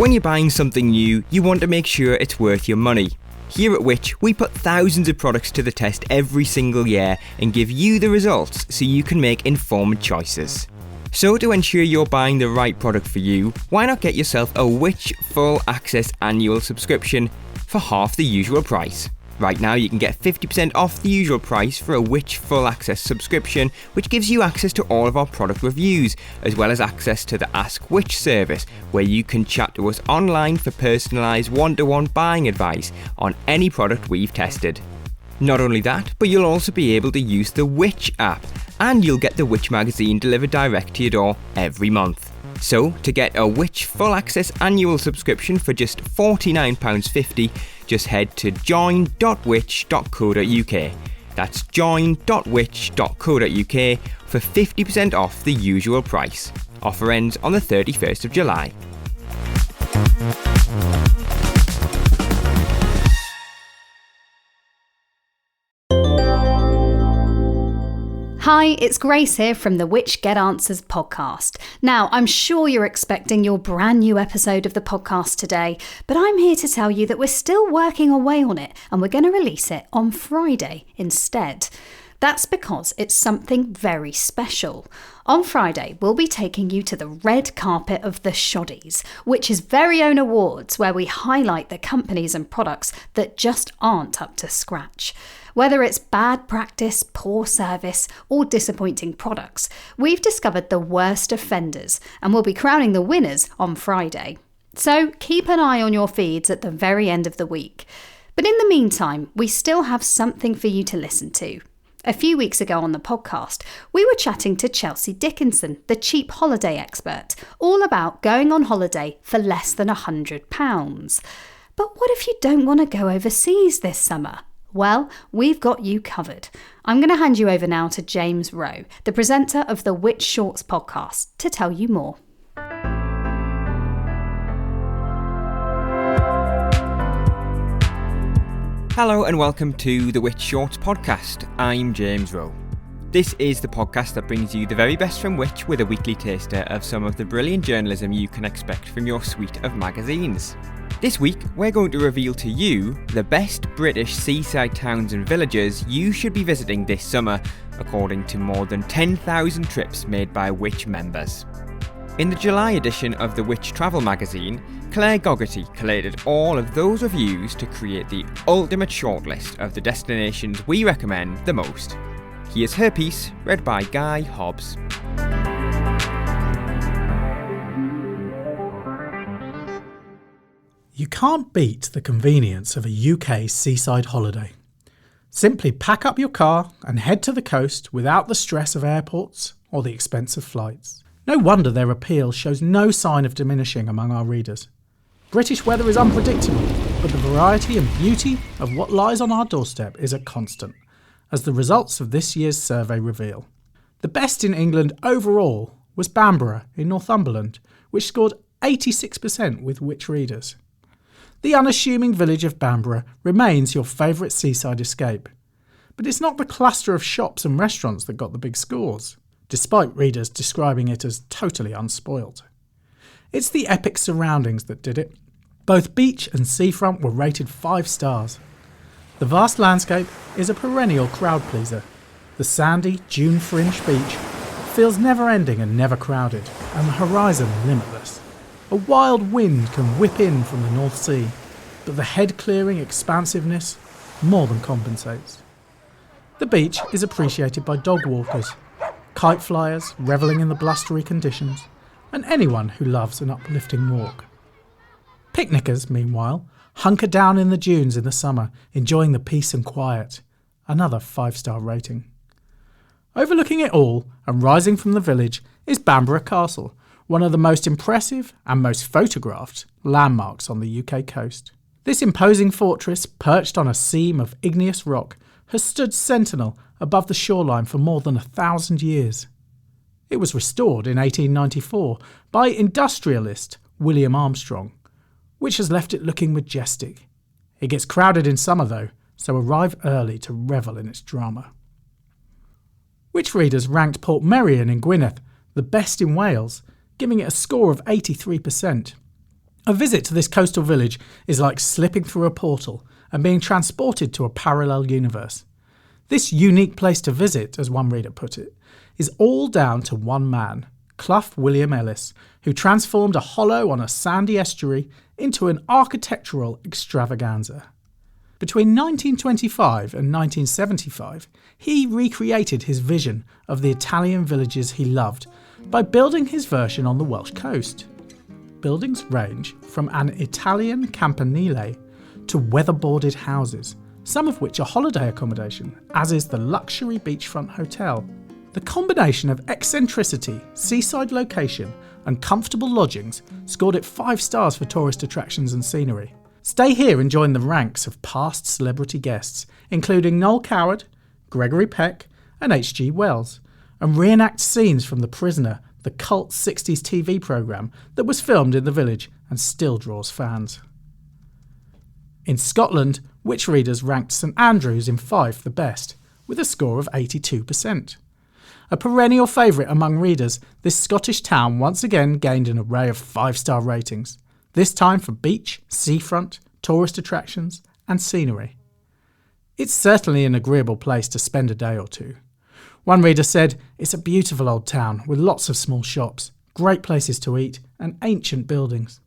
When you're buying something new, you want to make sure it's worth your money. Here at Which, we put thousands of products to the test every single year and give you the results so you can make informed choices. So to ensure you're buying the right product for you, why not get yourself a Which Full Access annual subscription for half the usual price? Right now you can get 50% off the usual price for a Which Full Access subscription, which gives you access to all of our product reviews, as well as access to the Ask Which service, where you can chat to us online for personalised one-to-one buying advice on any product we've tested. Not only that, but you'll also be able to use the Which app, and you'll get the Which magazine delivered direct to your door every month. So, to get a Which Full Access annual subscription for just £49.50, just head to join.which.co.uk. That's join.which.co.uk for 50% off the usual price. Offer ends on the 31st of July. Hi, it's Grace here from the Which Get Answers podcast. Now, I'm sure you're expecting your brand new episode of the podcast today, but I'm here to tell you that we're still working away on it and we're going to release it on Friday instead. That's because it's something very special. On Friday, we'll be taking you to the red carpet of the Shoddies, Which's very own awards, where we highlight the companies and products that just aren't up to scratch. Whether it's bad practice, poor service, or disappointing products, we've discovered the worst offenders, and we'll be crowning the winners on Friday. So keep an eye on your feeds at the very end of the week. But in the meantime, we still have something for you to listen to. A few weeks ago on the podcast, we were chatting to Chelsea Dickinson, the cheap holiday expert, all about going on holiday for less than £100. But what if you don't want to go overseas this summer? Well, we've got you covered. I'm going to hand you over now to James Rowe, the presenter of the Which Shorts podcast, to tell you more. Hello and welcome to the Which Shorts podcast. I'm James Rowe. This is the podcast that brings you the very best from Which, with a weekly taster of some of the brilliant journalism you can expect from your suite of magazines. This week, we're going to reveal to you the best British seaside towns and villages you should be visiting this summer, according to more than 10,000 trips made by Which members. In the July edition of the Which Travel magazine, Claire Gogarty collated all of those reviews to create the ultimate shortlist of the destinations we recommend the most. Here's her piece, read by Guy Hobbs. You can't beat the convenience of a UK seaside holiday. Simply pack up your car and head to the coast without the stress of airports or the expense of flights. No wonder their appeal shows no sign of diminishing among our readers. British weather is unpredictable, but the variety and beauty of what lies on our doorstep is a constant, as the results of this year's survey reveal. The best in England overall was Bamborough in Northumberland, which scored 86% with Which readers. The unassuming village of Bamborough remains your favourite seaside escape. But it's not the cluster of shops and restaurants that got the big scores, despite readers describing it as totally unspoilt. It's the epic surroundings that did it. Both beach and seafront were rated 5 stars. The vast landscape is a perennial crowd pleaser. The sandy, dune-fringed beach feels never-ending and never crowded, and the horizon limitless. A wild wind can whip in from the North Sea, but the head-clearing expansiveness more than compensates. The beach is appreciated by dog walkers, kite flyers revelling in the blustery conditions, and anyone who loves an uplifting walk. Picnickers, meanwhile, hunker down in the dunes in the summer, enjoying the peace and quiet. Another 5-star rating. Overlooking it all, and rising from the village, is Bamborough Castle, one of the most impressive and most photographed landmarks on the UK coast. This imposing fortress, perched on a seam of igneous rock, has stood sentinel above the shoreline for more than 1,000 years. It was restored in 1894 by industrialist William Armstrong, which has left it looking majestic. It gets crowded in summer though, so arrive early to revel in its drama. Which readers ranked Portmeirion in Gwynedd the best in Wales, giving it a score of 83%. A visit to this coastal village is like slipping through a portal and being transported to a parallel universe. This unique place to visit, as one reader put it, is all down to one man, Clough William Ellis, who transformed a hollow on a sandy estuary into an architectural extravaganza. Between 1925 and 1975, he recreated his vision of the Italian villages he loved by building his version on the Welsh coast. Buildings range from an Italian campanile to weatherboarded houses, some of which are holiday accommodation, as is the luxury beachfront hotel. The combination of eccentricity, seaside location and comfortable lodgings scored it 5 stars for tourist attractions and scenery. Stay here and join the ranks of past celebrity guests, including Noel Coward, Gregory Peck and H.G. Wells, and reenact scenes from The Prisoner, the cult 60s TV programme that was filmed in the village and still draws fans. In Scotland, Which readers ranked St Andrews in Fife the best, with a score of 82%. A perennial favourite among readers, this Scottish town once again gained an array of 5-star ratings, this time for beach, seafront, tourist attractions and scenery. It's certainly an agreeable place to spend a day or two. One reader said, "It's a beautiful old town with lots of small shops, great places to eat and ancient buildings.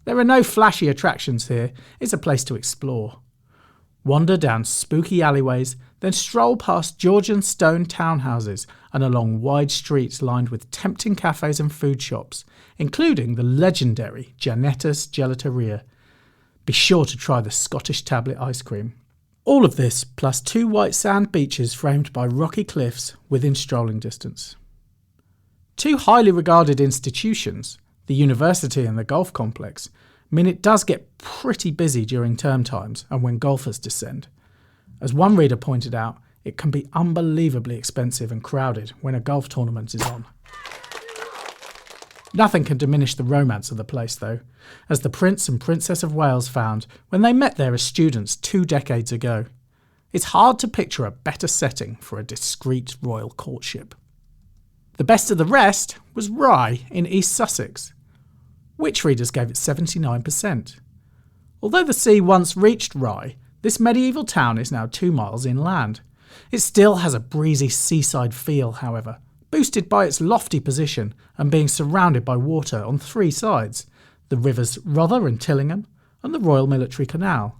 There are no flashy attractions here, it's a place to explore. Wander down spooky alleyways, then stroll past Georgian stone townhouses and along wide streets lined with tempting cafes and food shops, including the legendary Janetta's Gelateria. Be sure to try the Scottish tablet ice cream." All of this plus 2 white sand beaches framed by rocky cliffs within strolling distance. 2 highly regarded institutions, the university and the golf complex, mean it does get pretty busy during term times and when golfers descend. As one reader pointed out, it can be unbelievably expensive and crowded when a golf tournament is on. Nothing can diminish the romance of the place though, as the Prince and Princess of Wales found when they met there as students 2 decades ago. It's hard to picture a better setting for a discreet royal courtship. The best of the rest was Rye in East Sussex. Which readers gave it 79%. Although the sea once reached Rye, this medieval town is now 2 miles inland. It still has a breezy seaside feel, however, boosted by its lofty position and being surrounded by water on 3 sides, the rivers Rother and Tillingham and the Royal Military Canal.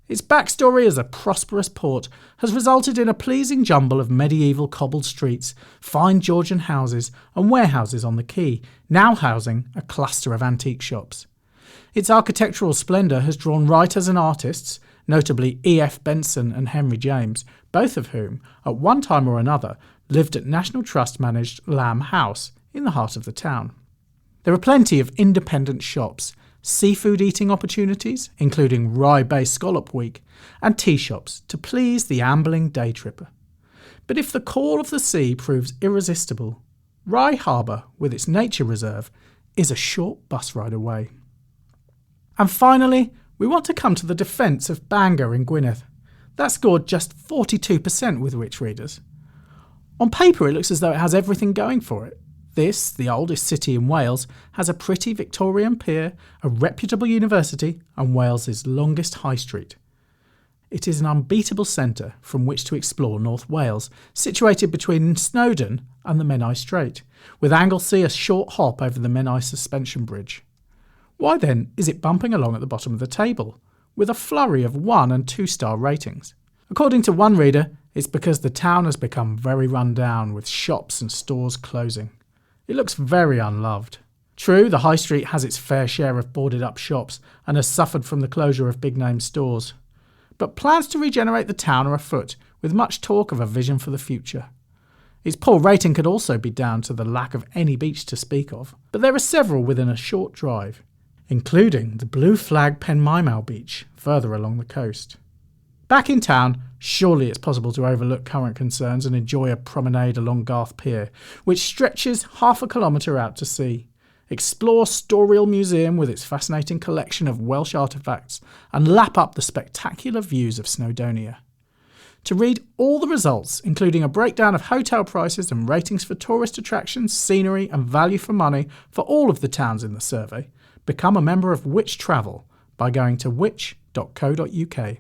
Its backstory as a prosperous port has resulted in a pleasing jumble of medieval cobbled streets, fine Georgian houses and warehouses on the quay, now housing a cluster of antique shops. Its architectural splendour has drawn writers and artists, notably E.F. Benson and Henry James, both of whom, at one time or another, lived at National Trust-managed Lamb House in the heart of the town. There are plenty of independent shops, seafood eating opportunities, including Rye-based Scallop Week, and tea shops to please the ambling day tripper. But if the call of the sea proves irresistible, Rye Harbour, with its nature reserve, is a short bus ride away. And finally, we want to come to the defence of Bangor in Gwynedd. That scored just 42% with Which readers. On paper, it looks as though it has everything going for it. This, the oldest city in Wales, has a pretty Victorian pier, a reputable university, and Wales's longest high street. It is an unbeatable centre from which to explore North Wales, situated between Snowdon and the Menai Strait, with Anglesey a short hop over the Menai Suspension Bridge. Why then is it bumping along at the bottom of the table, with a flurry of 1- and 2-star ratings? According to one reader, it's because the town has become very run down, with shops and stores closing. It looks very unloved. True, the high street has its fair share of boarded up shops and has suffered from the closure of big name stores. But plans to regenerate the town are afoot, with much talk of a vision for the future. Its poor rating could also be down to the lack of any beach to speak of, but there are several within a short drive, including the Blue Flag Penmaimau beach further along the coast. Back in town, surely it's possible to overlook current concerns and enjoy a promenade along Garth Pier, which stretches half a kilometre out to sea. Explore Storial Museum with its fascinating collection of Welsh artefacts and lap up the spectacular views of Snowdonia. To read all the results, including a breakdown of hotel prices and ratings for tourist attractions, scenery and value for money for all of the towns in the survey, Become a member of Which Travel by going to which.co.uk.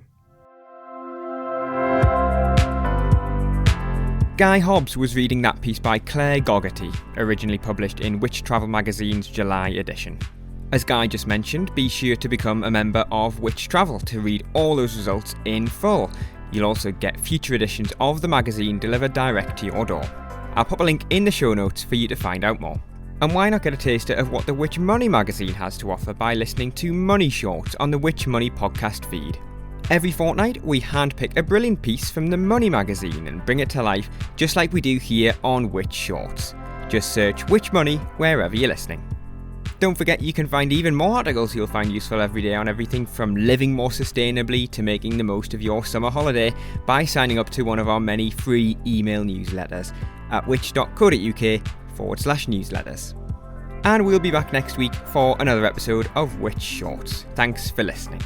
Guy Hobbs was reading that piece by Claire Gogarty, originally published in Which Travel magazine's July edition. As Guy just mentioned, be sure to become a member of Which Travel to read all those results in full. You'll also get future editions of the magazine delivered direct to your door. I'll pop a link in the show notes for you to find out more. And why not get a taster of what the Which Money magazine has to offer by listening to Money Shorts on the Which Money podcast feed. Every fortnight, we handpick a brilliant piece from the Money magazine and bring it to life just like we do here on Which Shorts. Just search Which Money wherever you're listening. Don't forget you can find even more articles you'll find useful every day on everything from living more sustainably to making the most of your summer holiday by signing up to one of our many free email newsletters at which.co.uk/newsletters. And we'll be back next week for another episode of Which Shorts. Thanks for listening.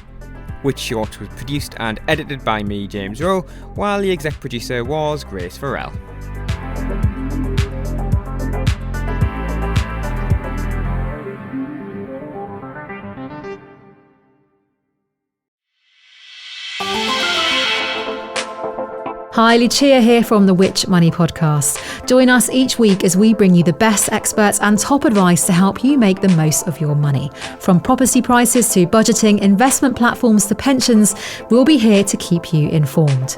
Which Shorts was produced and edited by me, James Rowe, while the exec producer was Grace Farrell. Hi, Lucia here from the Which Money podcast. Join us each week as we bring you the best experts and top advice to help you make the most of your money. From property prices to budgeting, investment platforms to pensions, we'll be here to keep you informed.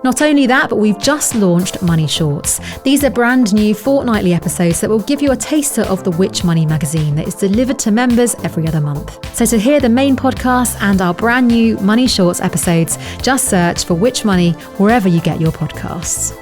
Not only that, but we've just launched Money Shorts. These are brand new fortnightly episodes that will give you a taster of the Which Money magazine that is delivered to members every other month. So to hear the main podcast and our brand new Money Shorts episodes, just search for Which Money wherever you get your podcasts.